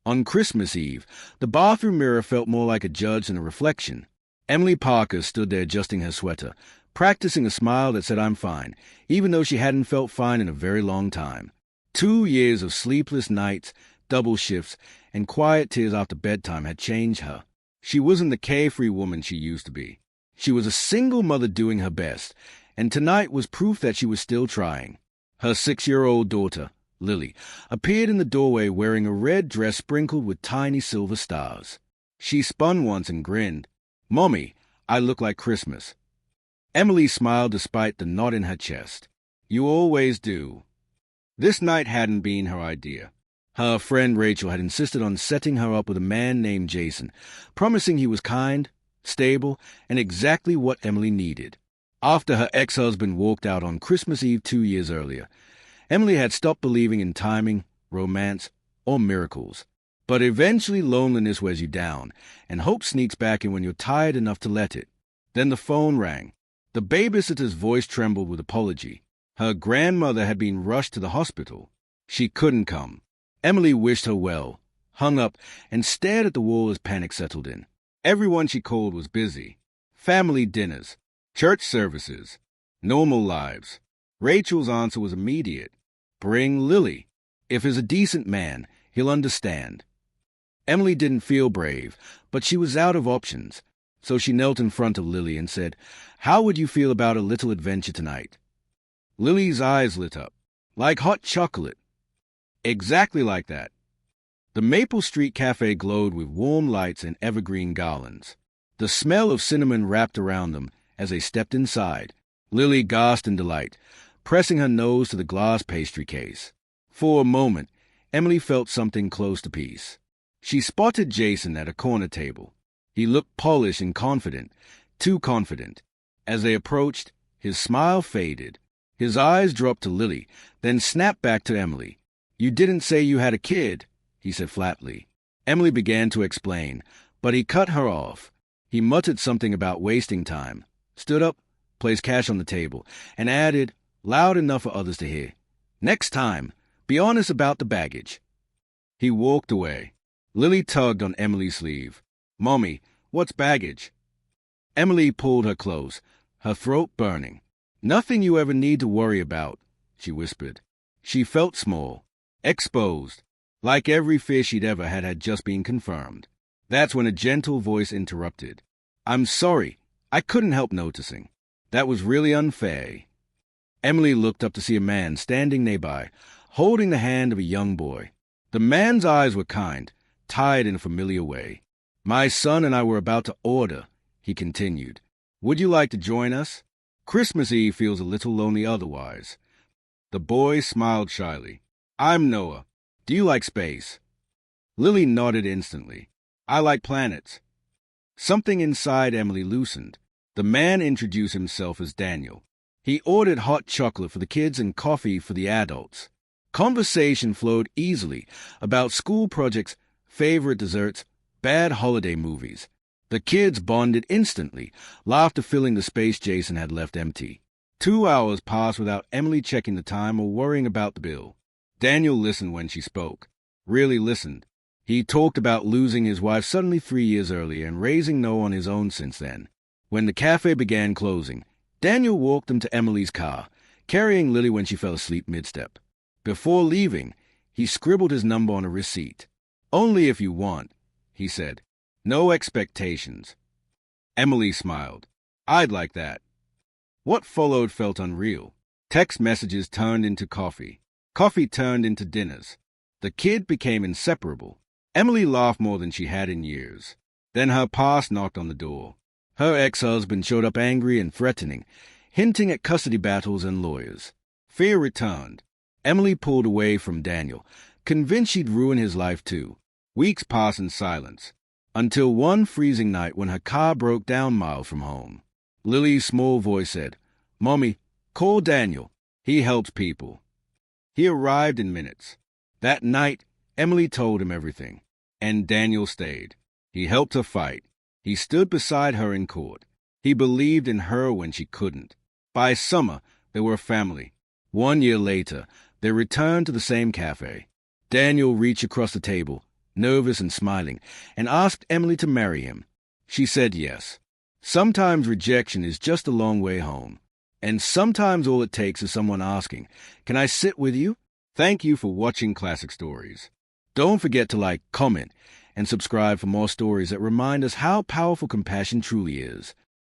On Christmas Eve, the bathroom mirror felt more like a judge than a reflection. Emily Parker stood there adjusting her sweater, practicing a smile that said, "I'm fine," even though she hadn't felt fine in a very long time. 2 years of sleepless nights, double shifts, and quiet tears after bedtime had changed her. She wasn't the carefree woman she used to be. She was a single mother doing her best, and tonight was proof that she was still trying. Her 6-year-old daughter, Lily, appeared in the doorway wearing a red dress sprinkled with tiny silver stars. She spun once and grinned. "Mommy, I look like Christmas." Emily smiled despite the knot in her chest. "You always do." This night hadn't been her idea. Her friend Rachel had insisted on setting her up with a man named Jason, promising he was kind, stable, and exactly what Emily needed. After her ex-husband walked out on Christmas Eve 2 years earlier, Emily had stopped believing in timing, romance, or miracles. But eventually loneliness wears you down, and hope sneaks back in when you're tired enough to let it. Then the phone rang. The babysitter's voice trembled with apology. Her grandmother had been rushed to the hospital. She couldn't come. Emily wished her well, hung up, and stared at the wall as panic settled in. Everyone she called was busy. Family dinners, church services, normal lives. Rachel's answer was immediate. "Bring Lily. If he's a decent man, he'll understand." Emily didn't feel brave, but she was out of options, so she knelt in front of Lily and said, "How would you feel about a little adventure tonight?" Lily's eyes lit up. "Like hot chocolate." Exactly like that. The Maple Street Cafe glowed with warm lights and evergreen garlands. The smell of cinnamon wrapped around them as they stepped inside. Lily gasped in delight, pressing her nose to the glass pastry case. For a moment, Emily felt something close to peace. She spotted Jason at a corner table. He looked polished and confident, too confident. As they approached, his smile faded. His eyes dropped to Lily, then snapped back to Emily. "You didn't say you had a kid," he said flatly. Emily began to explain, but he cut her off. He muttered something about wasting time, stood up, placed cash on the table, and added, loud enough for others to hear, "Next time, be honest about the baggage." He walked away. Lily tugged on Emily's sleeve. "Mommy, what's baggage?" Emily pulled her close, her throat burning. "Nothing you ever need to worry about," she whispered. She felt small, exposed, like every fear she'd ever had just been confirmed. That's when a gentle voice interrupted. "I'm sorry, I couldn't help noticing. That was really unfair." Emily looked up to see a man standing nearby, holding the hand of a young boy. The man's eyes were kind, tired in a familiar way. "My son and I were about to order," he continued. "Would you like to join us? Christmas Eve feels a little lonely otherwise." The boy smiled shyly. "I'm Noah. Do you like space?" Lily nodded instantly. "I like planets." Something inside Emily loosened. The man introduced himself as Daniel. He ordered hot chocolate for the kids and coffee for the adults. Conversation flowed easily about school projects, favorite desserts, bad holiday movies. The kids bonded instantly, laughter filling the space Jason had left empty. 2 hours passed without Emily checking the time or worrying about the bill. Daniel listened when she spoke. Really listened. He talked about losing his wife suddenly 3 years earlier and raising Noah on his own since then. When the cafe began closing, Daniel walked them to Emily's car, carrying Lily when she fell asleep mid-step. Before leaving, he scribbled his number on a receipt. "Only if you want," he said. "No expectations." Emily smiled. "I'd like that." What followed felt unreal. Text messages turned into coffee. Coffee turned into dinners. The kid became inseparable. Emily laughed more than she had in years. Then her past knocked on the door. Her ex-husband showed up angry and threatening, hinting at custody battles and lawyers. Fear returned. Emily pulled away from Daniel, convinced she'd ruin his life too. Weeks passed in silence, until one freezing night when her car broke down miles from home. Lily's small voice said, "Mommy, call Daniel. He helps people." He arrived in minutes. That night, Emily told him everything, and Daniel stayed. He helped her fight. He stood beside her in court. He believed in her when she couldn't. By summer, they were a family. 1 year later, they returned to the same cafe. Daniel reached across the table, nervous and smiling, and asked Emily to marry him. She said yes. Sometimes rejection is just a long way home. And sometimes all it takes is someone asking, "Can I sit with you?" Thank you for watching Classic Stories. Don't forget to like, comment, and subscribe for more stories that remind us how powerful compassion truly is.